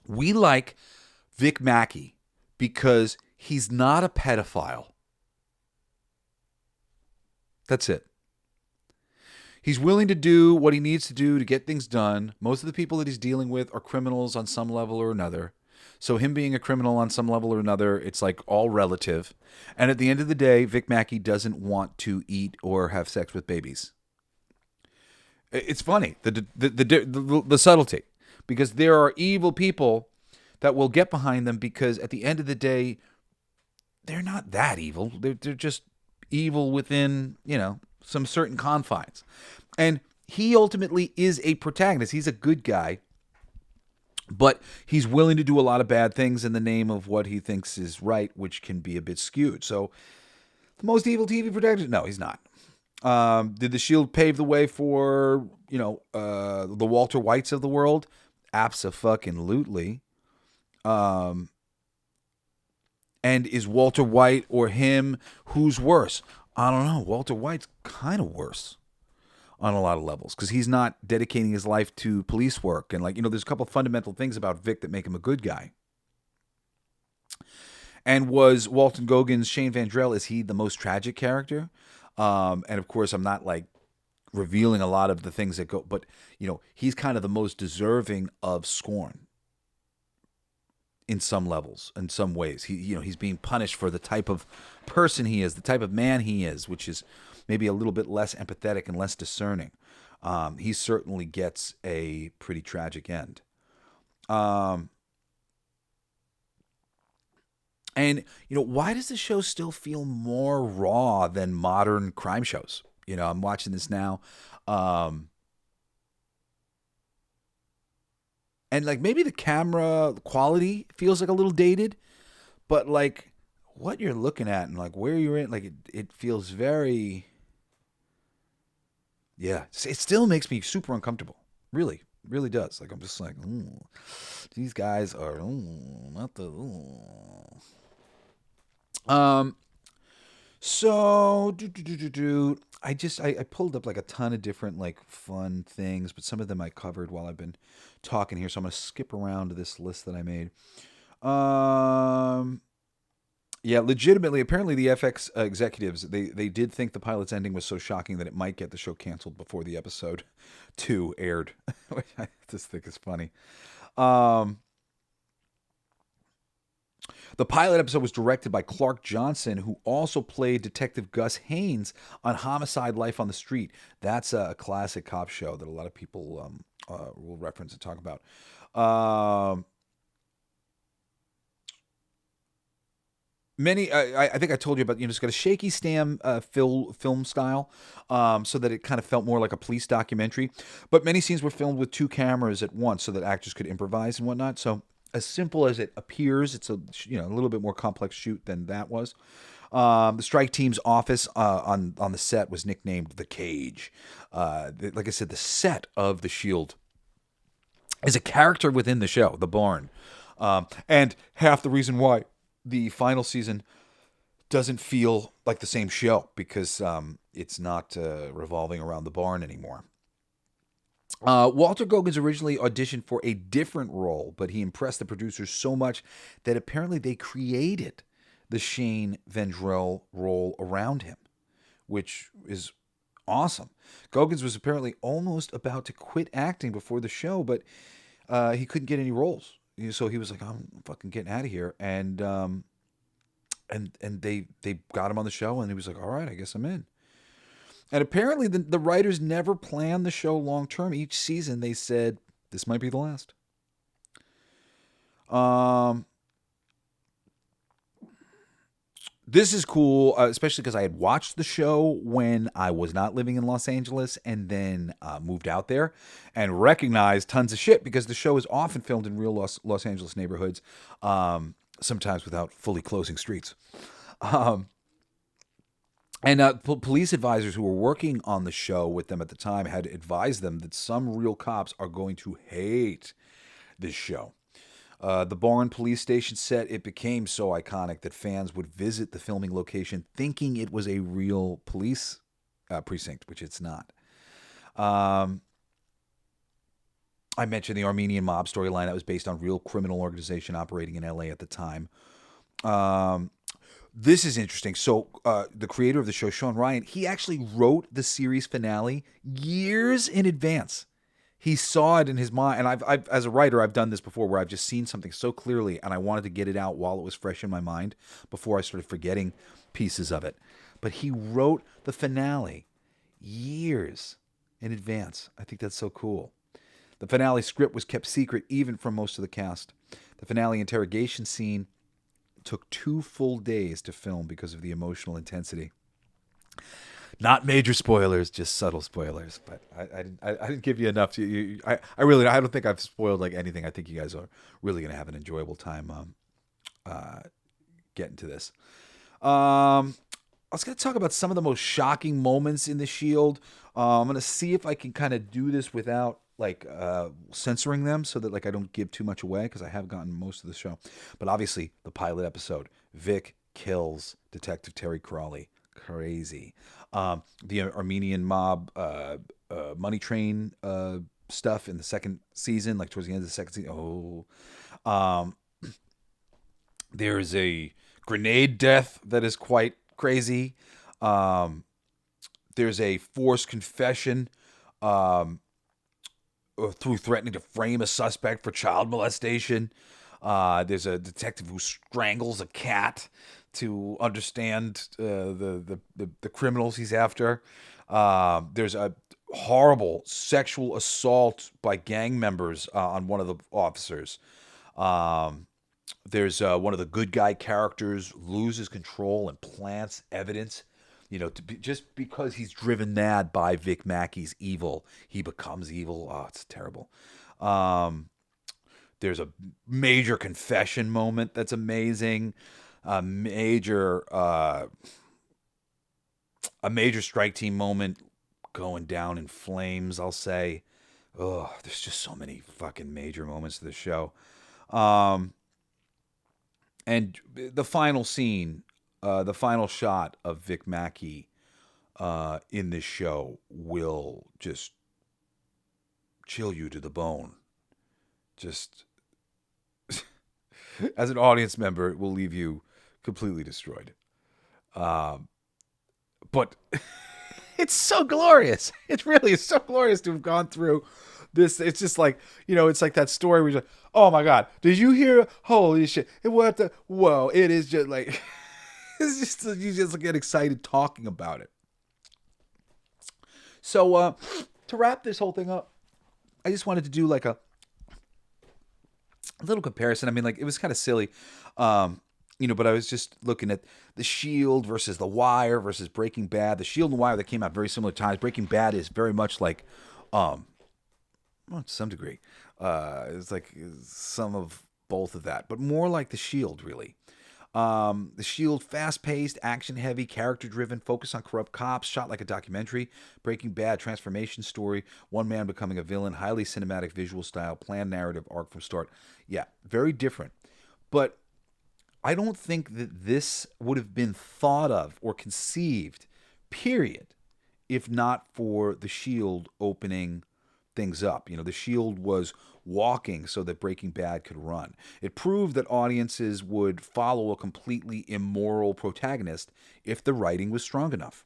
we like Vic Mackey because he's not a pedophile. That's it. He's willing to do what he needs to do to get things done. Most of the people that he's dealing with are criminals on some level or another. So him being a criminal on some level or another, it's like all relative. And at the end of the day, Vic Mackey doesn't want to eat or have sex with babies. It's funny, the subtlety, because there are evil people that will get behind them because at the end of the day, they're not that evil. They're just evil within, some certain confines. And he ultimately is a protagonist. He's a good guy, but he's willing to do a lot of bad things in the name of what he thinks is right, which can be a bit skewed. So the most evil TV protagonist? No, he's not. Did the Shield pave the way for, the Walter Whites of the world? Abso-fucking-lutely. And is Walter White or him, who's worse? I don't know. Walter White's kind of worse on a lot of levels because he's not dedicating his life to police work. And there's a couple of fundamental things about Vic that make him a good guy. And was Walton Goggins, Shane Vandrell, is he the most tragic character? And of course, I'm not revealing a lot of the things that go, but he's kind of the most deserving of scorn in some levels, in some ways. He's being punished for the type of person he is, the type of man he is, which is maybe a little bit less empathetic and less discerning. He certainly gets a pretty tragic end. And, why does the show still feel more raw than modern crime shows? I'm watching this now. And, maybe the camera quality feels a little dated. But, what you're looking at and, where you're in, it feels very... Yeah. It still makes me super uncomfortable. Really. Really does. I'm just these guys are... not the... So I pulled up a ton of different fun things, but some of them I covered while I've been talking here, so I'm gonna skip around to this list that I made. Yeah, legitimately, apparently the FX executives, they did think the pilot's ending was so shocking that it might get the show canceled before the episode 2 aired, which I just think is funny. The pilot episode was directed by Clark Johnson, who also played Detective Gus Haynes on Homicide: Life on the Street. That's a classic cop show that a lot of people will reference and talk about. I think I told you about, it's got a shaky film style, so that it kind of felt more like a police documentary. But many scenes were filmed with 2 cameras at once so that actors could improvise and whatnot. So as simple as it appears, it's a little bit more complex shoot than that was. The strike team's office on the set was nicknamed The Cage. Like I said, the set of The Shield is a character within the show, The Barn. And half the reason why the final season doesn't feel like the same show because it's not revolving around the barn anymore. Walter Goggins originally auditioned for a different role, but he impressed the producers so much that apparently they created the Shane Vendrell role around him, which is awesome. Goggins was apparently almost about to quit acting before the show, but he couldn't get any roles. So he was like, "I'm fucking getting out of here," and they got him on the show, and he was like, "All right, I guess I'm in." And apparently the writers never planned the show long term. Each season they said, this might be the last. This is cool, especially because I had watched the show when I was not living in Los Angeles and then moved out there and recognized tons of shit because the show is often filmed in real Los Angeles neighborhoods, sometimes without fully closing streets. And police advisors who were working on the show with them at the time had advised them that some real cops are going to hate this show. The Barn police station set, it became so iconic that fans would visit the filming location thinking it was a real police precinct, which it's not. I mentioned the Armenian mob storyline that was based on real criminal organization operating in LA at the time. This is interesting. So the creator of the show, Sean Ryan, he actually wrote the series finale years in advance. He saw it in his mind, and I've as a writer, I've done this before where I've just seen something so clearly, and I wanted to get it out while it was fresh in my mind before I started forgetting pieces of it. But he wrote the finale years in advance. I think that's so cool. The finale script was kept secret even from most of the cast. The finale interrogation scene took 2 full days to film because of the emotional intensity. Not major spoilers, just subtle spoilers. But I didn't give you enough. I don't think I've spoiled like anything. I think you guys are really going to have an enjoyable time getting to this. I was going to talk about some of the most shocking moments in The Shield. I'm going to see if I can kind of do this without like censoring them so that like I don't give too much away because I have gotten most of the show. But obviously the pilot episode, Vic kills Detective Terry Crawley. Crazy. The Armenian mob money train stuff in the second season, like towards the end of the second season. There's a grenade death that is quite crazy. There's a forced confession through threatening to frame a suspect for child molestation. There's a detective who strangles a cat to understand the criminals he's after. There's a horrible sexual assault by gang members on one of the officers. There's one of the good guy characters loses control and plants evidence. Just because he's driven mad by Vic Mackey's evil, he becomes evil. Oh, it's terrible. There's a major confession moment that's amazing. A major strike team moment going down in flames, I'll say. Oh, there's just so many fucking major moments to the show. And the final scene, the final shot of Vic Mackey in this show will just chill you to the bone. Just as an audience member, it will leave you completely destroyed. But it's so glorious. It really is so glorious to have gone through this. It's just like, it's like that story where you're like, oh my God, did you hear? Holy shit. Whoa, it is just like, it's just, you just get excited talking about it. So to wrap this whole thing up, I just wanted to do like a little comparison. I mean, like, it was kind of silly, but I was just looking at The Shield versus The Wire versus Breaking Bad. The Shield and The Wire, that came out very similar times. Breaking Bad is very much like, well, to some degree, it's like some of both of that, but more like The Shield, really. The Shield, fast-paced, action-heavy, character-driven, focus on corrupt cops, shot like a documentary. Breaking Bad, transformation story, one man becoming a villain, highly cinematic visual style, planned narrative arc from start. Yeah, very different. But I don't think that this would have been thought of or conceived, period, if not for The Shield opening things up. You know, The Shield was walking so that Breaking Bad could run. It proved that audiences would follow a completely immoral protagonist if the writing was strong enough.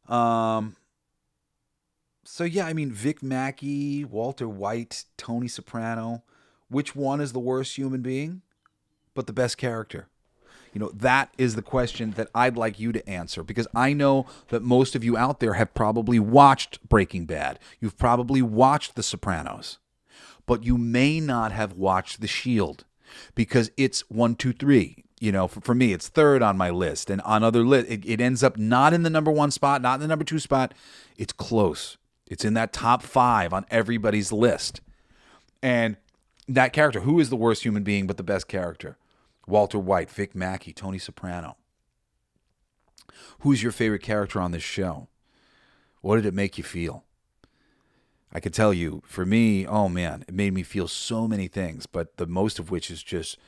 So yeah, I mean, Vic Mackey, Walter White, Tony Soprano, which one is the worst human being, but the best character? You know, that is the question that I'd like you to answer, because I know that most of you out there have probably watched Breaking Bad. You've probably watched The Sopranos, but you may not have watched The Shield, because it's 1, 2, 3. You know, for me, it's third on my list, and on other lists, it ends up not in the number 1 spot, not in the number 2 spot. It's close. It's in that top 5 on everybody's list. And that character, who is the worst human being but the best character? Walter White, Vic Mackey, Tony Soprano. Who's your favorite character on this show? What did it make you feel? I can tell you, for me, oh man, it made me feel so many things, but the most of which is just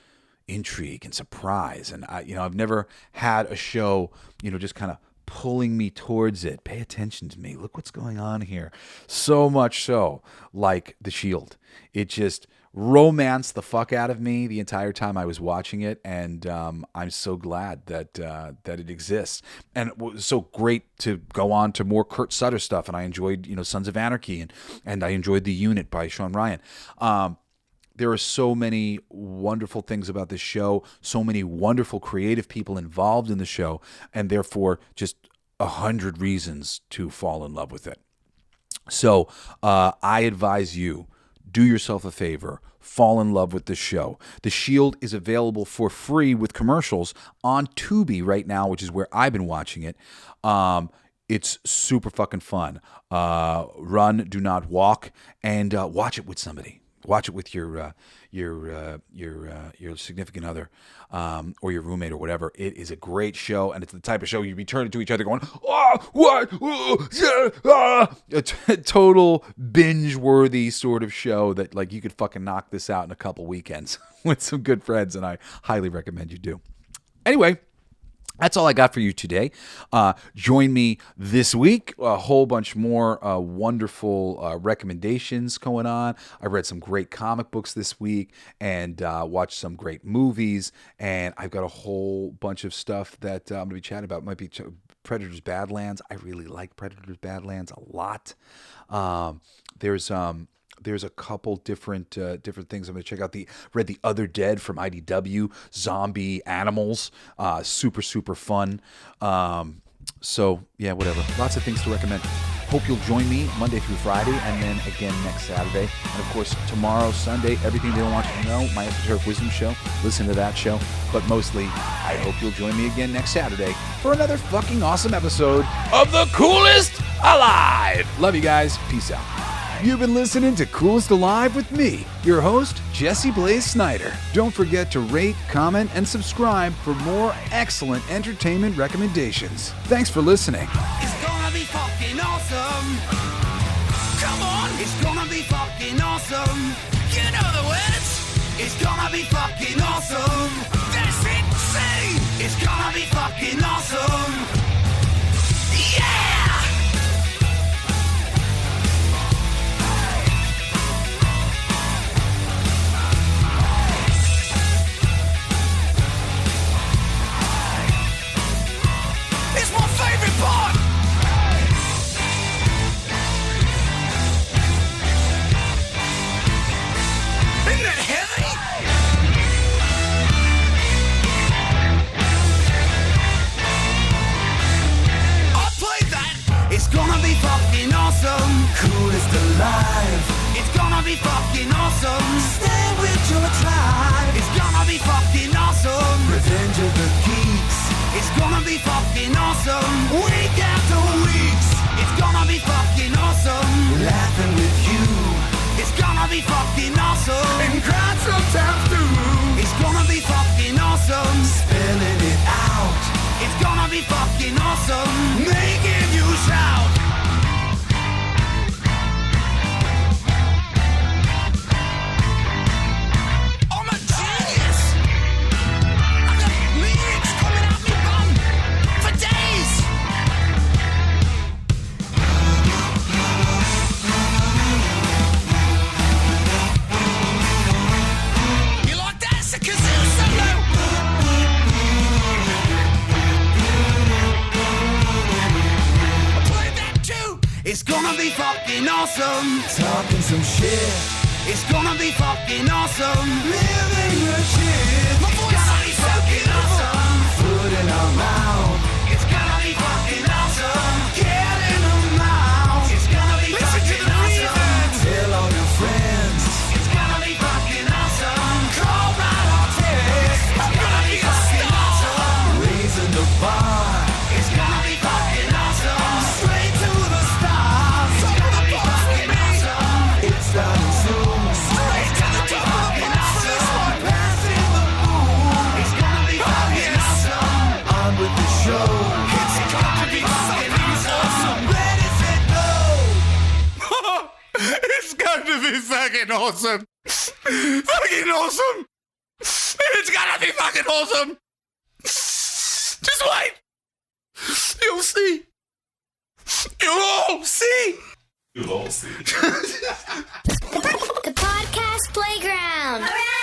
intrigue and surprise. And I've never had a show, just kind of pulling me towards it. Pay attention to me. Look what's going on here. So much so, like The Shield. It just romanced the fuck out of me the entire time I was watching it, and I'm so glad that it exists. And it was so great to go on to more Kurt Sutter stuff, and I enjoyed Sons of Anarchy, and I enjoyed The Unit by Sean Ryan. There are so many wonderful things about this show, so many wonderful creative people involved in the show, and therefore just 100 reasons to fall in love with it. So I advise you, do yourself a favor, fall in love with this show. The Shield is available for free with commercials on Tubi right now, which is where I've been watching it. It's super fucking fun. Run, do not walk, and watch it with somebody. Watch it with your significant other or your roommate or whatever. It is a great show, and it's the type of show you'd be turning to each other going, "Oh, what? Oh, yeah, a total binge-worthy sort of show that you could fucking knock this out in a couple weekends with some good friends, and I highly recommend you do. Anyway, that's all I got for you today. Join me this week. A whole bunch more wonderful recommendations going on. I read some great comic books this week and watched some great movies. And I've got a whole bunch of stuff that I'm going to be chatting about. It might be Predator's Badlands. I really like Predator's Badlands a lot. There's a couple different things I'm going to check out. Read The Other Dead from IDW, zombie animals, super fun. So yeah, whatever. Lots of things to recommend. Hope you'll join me Monday through Friday, and then again next Saturday. And of course, tomorrow, Sunday, Everything They Don't Want You to Know, my Esoteric Wisdom show. Listen to that show. But mostly, I hope you'll join me again next Saturday for another fucking awesome episode of The Coolest Alive. Love you guys. Peace out. You've been listening to Coolest Alive with me, your host, Jesse Blaze Snider. Don't forget to rate, comment, and subscribe for more excellent entertainment recommendations. Thanks for listening. It's gonna be fucking awesome. Come on, it's gonna be fucking awesome. You know the words. It's gonna be fucking awesome. That's it, see. It's gonna be fucking awesome. Yeah! Coolest alive. It's gonna be fucking awesome. Stay with your tribe. It's gonna be fucking awesome. Revenge of the Geeks. It's gonna be fucking awesome. Week after weeks. It's gonna be fucking awesome. Laughing with you. It's gonna be fucking awesome. And crying sometimes too. It's gonna be be fucking awesome. Making you shout. I'm a genius. I got lyrics coming out me bum for days. You like that? It's a kazoo solo. I played that too. It's gonna be fucking awesome. Talking some shit. It's gonna be fucking awesome. Living the shit. My voice is fucking awesome. Food in our mouth. It's gonna be fucking awesome. Get in the mouth. It's gonna be fucking awesome. Tell all your friends. It's gonna be fucking awesome. Call right or text. It's gonna be fucking awesome. Raising the bar. It's gonna be fucking awesome. Straight to the stars. It's gonna be fucking awesome. It's starting soon. Straight to the top of the awesome. Passing the moon. It's gonna be fucking awesome. On with the show. It's gonna be fucking awesome. Ready, set, go. It's got to be fucking awesome. Fucking awesome. It's gotta be fucking awesome. Just wait. You'll see. You'll all see. You'll all see. The podcast playground. Hooray!